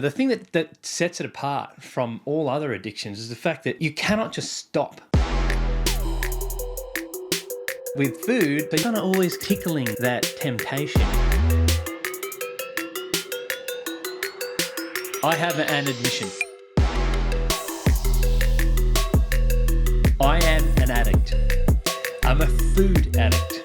The thing that sets it apart from all other addictions is the fact that you cannot just stop. With food, they're kind of always tickling that temptation. I have an admission. I am an addict. I'm a food addict.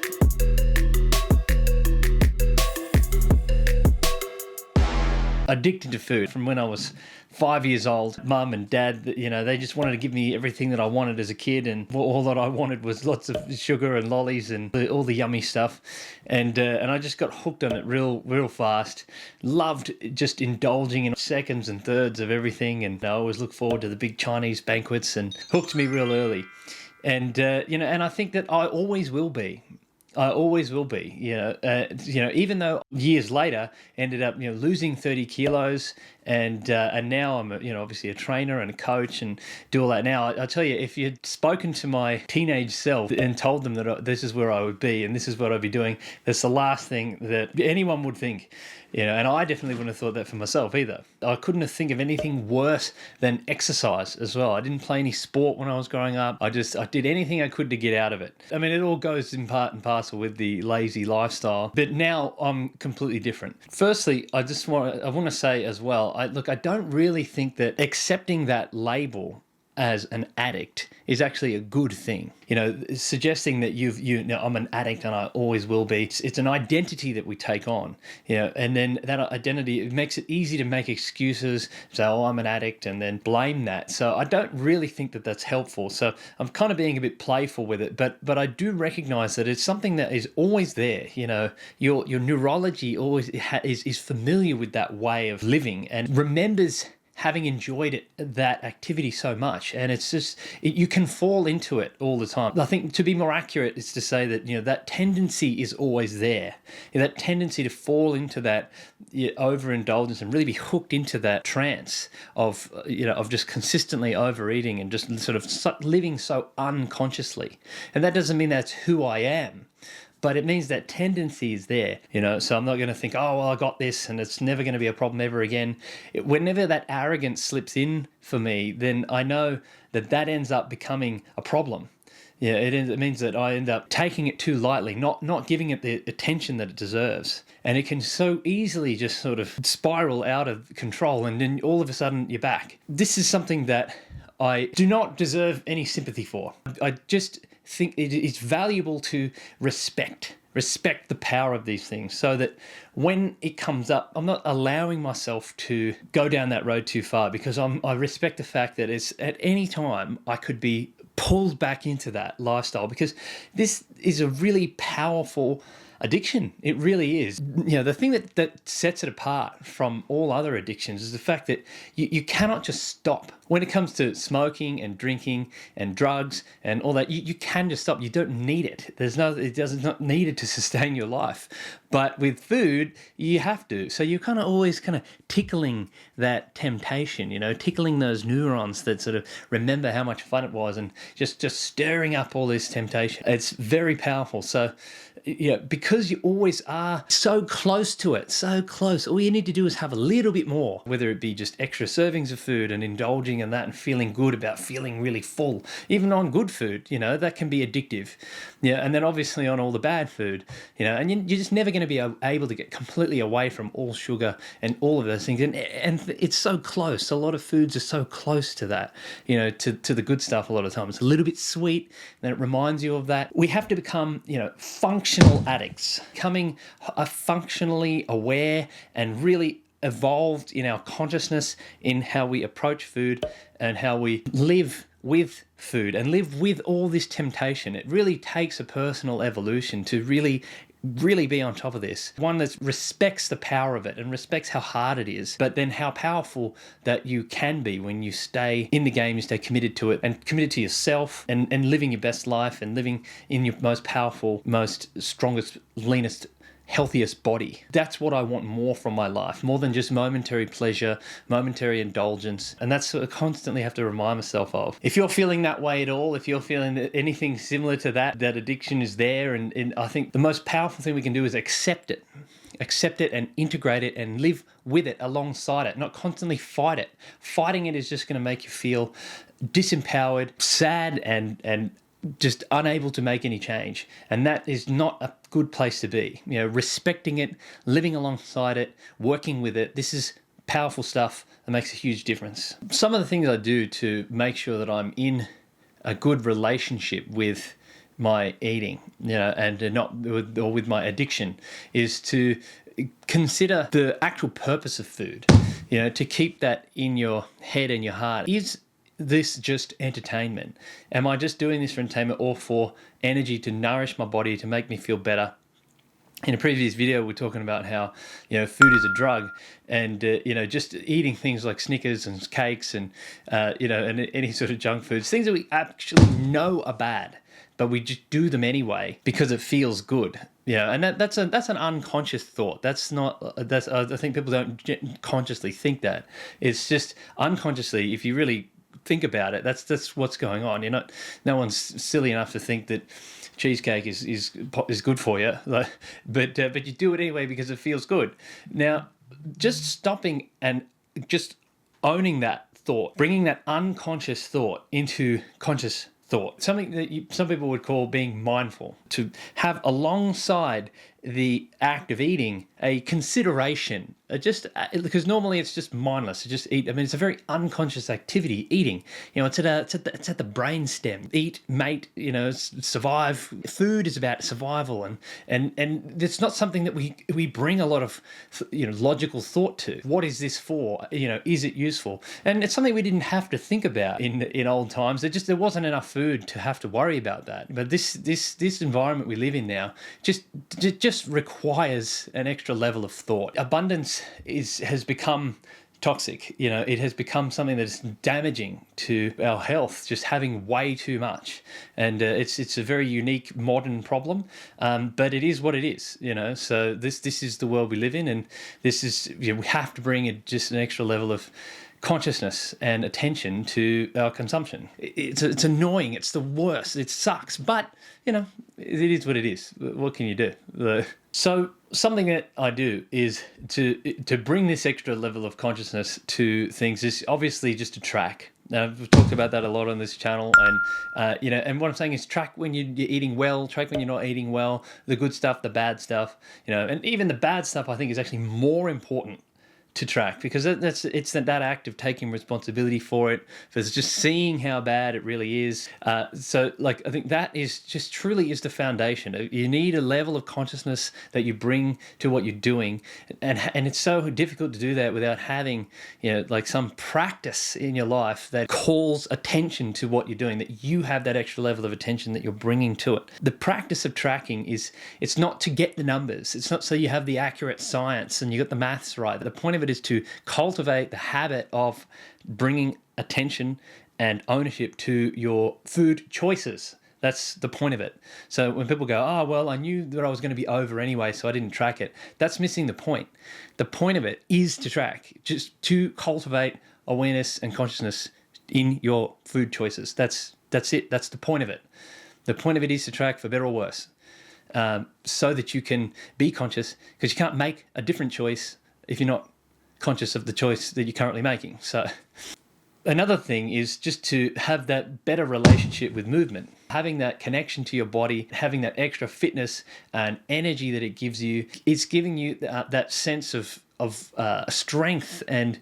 Addicted to food from when I was 5 years old. Mum and dad, they just wanted to give me everything that I wanted as a kid, and all that I wanted was lots of sugar and lollies and all the yummy stuff. And I just got hooked on it real fast. Loved just indulging in seconds and thirds of everything, and I always look forward to the big Chinese banquets, and hooked me real early. And and I think that I always will be. I always will be, even though years later ended up, losing 30 kilos and now I'm, obviously a trainer and a coach and do all that now. I tell you, if you'd spoken to my teenage self and told them that this is where I would be and this is what I'd be doing, that's the last thing that anyone would think. And I definitely wouldn't have thought that for myself either. I couldn't think of anything worse than exercise as well. I didn't play any sport when I was growing up. I did anything I could to get out of it. I mean, it all goes in part and parcel with the lazy lifestyle. But now I'm completely different. Firstly, I want to say as well, I don't really think that accepting that label as an addict is actually a good thing. Suggesting that I'm an addict and I always will be. It's an identity that we take on, and then that identity, it makes it easy to make excuses, say, oh, I'm an addict, and then blame that. So I don't really think that that's helpful. So I'm kind of being a bit playful with it, but I do recognize that it's something that is always there. Your neurology always is familiar with that way of living and remembers having enjoyed that activity so much, and it's just you can fall into it all the time. I think to be more accurate is to say that that tendency is always there. That tendency to fall into that overindulgence and really be hooked into that trance of just consistently overeating and just sort of living so unconsciously. And that doesn't mean that's who I am. But it means that tendency is there, so I'm not going to think, oh, well, I got this and it's never going to be a problem ever again. Whenever that arrogance slips in for me, then I know that ends up becoming a problem. It means that I end up taking it too lightly, not giving it the attention that it deserves. And it can so easily just sort of spiral out of control, and then all of a sudden you're back. This is something that I do not deserve any sympathy for. I just think it is valuable to respect the power of these things, so that when it comes up, I'm not allowing myself to go down that road too far, because I respect the fact that it's at any time I could be pulled back into that lifestyle, because this is a really powerful addiction. It really is. The thing that sets it apart from all other addictions is the fact that you cannot just stop. When it comes to smoking and drinking and drugs and all that, you can just stop. You don't need it. It does not need it to sustain your life. But with food, you have to. So you're always tickling that temptation, tickling those neurons that sort of remember how much fun it was, and just stirring up all this temptation. It's very powerful. So because you always are so close to it, so close, all you need to do is have a little bit more, whether it be just extra servings of food and indulging in that and feeling good about feeling really full. Even on good food, that can be addictive. And then obviously on all the bad food, and you're just never going to be able to get completely away from all sugar and all of those things. And it's so close. A lot of foods are so close to that, to the good stuff a lot of times. It's a little bit sweet, and it reminds you of that. We have to become, functional addicts, becoming functionally aware and really evolved in our consciousness in how we approach food and how we live with food and live with all this temptation. It really takes a personal evolution to really be on top of this. One that respects the power of it and respects how hard it is, but then how powerful that you can be when you stay in the game, you stay committed to it and committed to yourself and living your best life and living in your most powerful, most strongest, leanest, healthiest body. That's what I want more from my life, more than just momentary pleasure, momentary indulgence. And that's what I constantly have to remind myself of. If you're feeling that way at all, if you're feeling anything similar to that addiction is there, and I think the most powerful thing we can do is accept it. accept it and integrate it and live with it alongside it, not constantly fight it. Fighting it is just going to make you feel disempowered, sad, and just unable to make any change. And that is not a good place to be. Respecting it, living alongside it, working with it. This is powerful stuff that makes a huge difference. Some of the things I do to make sure that I'm in a good relationship with my eating, and not with my addiction, is to consider the actual purpose of food. To keep that in your head and your heart. Is this just entertainment? Am I just doing this for entertainment or for energy to nourish my body, to make me feel better? In a previous video, we're talking about how, food is a drug, and, just eating things like Snickers and cakes and, and any sort of junk foods, things that we actually know are bad, but we just do them anyway because it feels good. And that's an unconscious thought. I think people don't consciously think that. It's just unconsciously, if you really think about it, that's what's going on. No one's silly enough to think that cheesecake is good for you, but you do it anyway because it feels good. Now, just stopping and just owning that thought, bringing that unconscious thought into conscious thought, something that some people would call being mindful, to have alongside the act of eating a consideration, because normally it's just mindless to just eat. I mean, it's a very unconscious activity, eating. It's at the brain stem. Eat, mate, survive. Food is about survival, and it's not something that we bring a lot of logical thought to. What is this for? Is it useful? And it's something we didn't have to think about in old times. There wasn't enough food to have to worry about that. But this environment we live in now just requires an extra level of thought. Abundance has become toxic. It has become something that is damaging to our health, just having way too much. And it's a very unique modern problem, but it is what it is. So this is the world we live in, and this is we have to bring just an extra level of consciousness and attention to our consumption. It's annoying. It's the worst. It sucks, but it is what it is. What can you do? So something that I do is to bring this extra level of consciousness to things is obviously just to track. Now, I've talked about that a lot on this channel, and and what I'm saying is track when you're eating well, track when you're not eating well, the good stuff, the bad stuff, and even the bad stuff I think is actually more important to track, because it's that act of taking responsibility for it, for just seeing how bad it really is. So I think that is just truly is the foundation. You need a level of consciousness that you bring to what you're doing, and it's so difficult to do that without having some practice in your life that calls attention to what you're doing, that you have that extra level of attention that you're bringing to it. The practice of tracking it's not to get the numbers. It's not so you have the accurate science and you got the maths right. The point of it is to cultivate the habit of bringing attention and ownership to your food choices. That's the point of it. So when people go, oh, well, I knew that I was going to be over anyway, so I didn't track it. That's missing the point. The point of it is to track, just to cultivate awareness and consciousness in your food choices. That's it. That's the point of it. The point of it is to track, for better or worse, so that you can be conscious, because you can't make a different choice if you're not conscious of the choice that you're currently making. So another thing is just to have that better relationship with movement, having that connection to your body, having that extra fitness and energy that it gives you. It's giving you that sense of strength and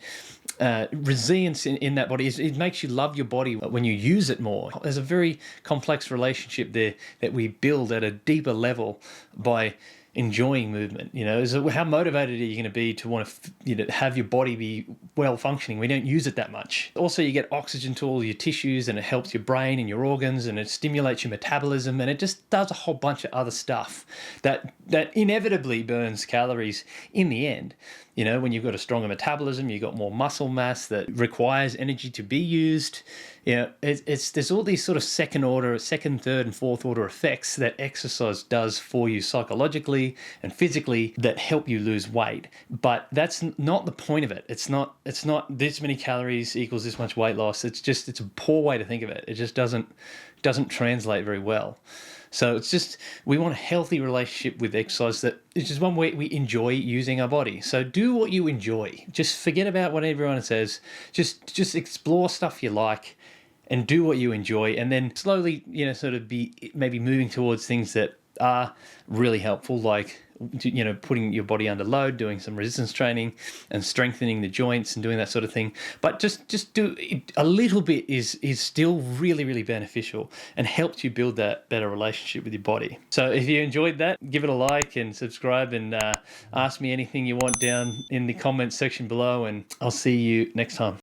resilience in that body. It makes you love your body when you use it more. There's a very complex relationship there that we build at a deeper level by enjoying movement. So how motivated are you going to be to want to have your body be well functioning? We don't use it that much. Also, you get oxygen to all your tissues, and it helps your brain and your organs, and it stimulates your metabolism, and it just does a whole bunch of other stuff that inevitably burns calories in the end. When you've got a stronger metabolism, you've got more muscle mass that requires energy to be used. There's all these sort of second, third, and fourth order effects that exercise does for you psychologically and physically that help you lose weight. But that's not the point of it. It's not this many calories equals this much weight loss. It's a poor way to think of it. It just doesn't doesn't translate very well. So it's just, we want a healthy relationship with exercise that is just one way we enjoy using our body. So do what you enjoy. Just forget about what everyone says. Just explore stuff you like and do what you enjoy, and then slowly, sort of be maybe moving towards things that are really helpful, like, putting your body under load, doing some resistance training and strengthening the joints and doing that sort of thing. But just do a little bit is still really, really beneficial and helps you build that better relationship with your body. So if you enjoyed that, give it a like and subscribe, and ask me anything you want down in the comments section below, and I'll see you next time.